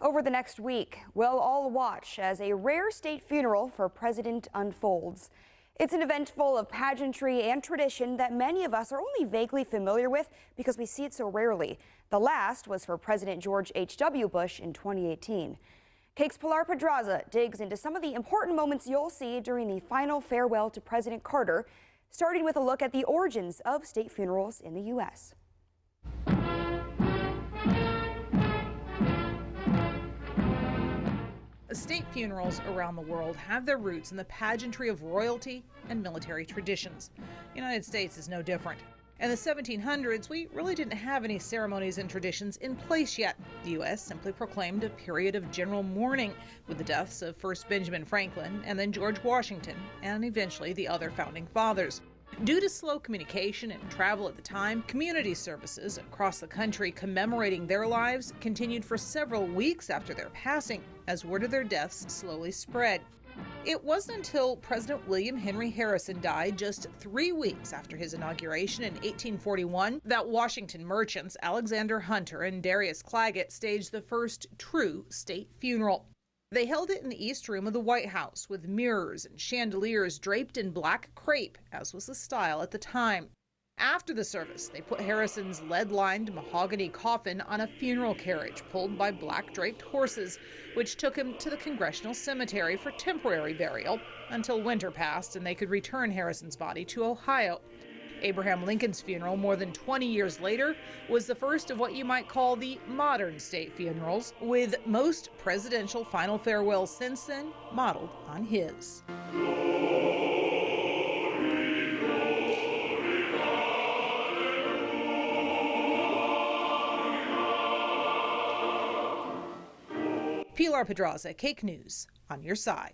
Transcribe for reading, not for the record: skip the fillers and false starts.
Over the next week, we'll all watch as a rare state funeral for a president unfolds. It's an event full of pageantry and tradition that many of us are only vaguely familiar with because we see it so rarely. The last was for President George H.W. Bush in 2018. KAKE's Pilar Pedraza digs into some of the important moments you'll see during the final farewell to President Carter, starting with a look at the origins of state funerals in the U.S. State funerals around the world have their roots in the pageantry of royalty and military traditions. The United States is no different. In the 1700s, we really didn't have any ceremonies and traditions in place yet. The U.S. simply proclaimed a period of general mourning with the deaths of first Benjamin Franklin and then George Washington, and eventually the other founding fathers. Due to slow communication and travel at the time, community services across the country commemorating their lives continued for several weeks after their passing, as word of their deaths slowly spread. It wasn't until President William Henry Harrison died just 3 weeks after his inauguration in 1841 that Washington merchants Alexander Hunter and Darius Claggett staged the first true state funeral. They held it in the East Room of the White House with mirrors and chandeliers draped in black crepe, as was the style at the time. After the service, they put Harrison's lead-lined mahogany coffin on a funeral carriage pulled by black-draped horses, which took him to the Congressional Cemetery for temporary burial until winter passed and they could return Harrison's body to Ohio. Abraham Lincoln's funeral more than 20 years later was the first of what you might call the modern state funerals, with most presidential final farewells since then modeled on his. Pilar Pedraza, KAKE News, on your side.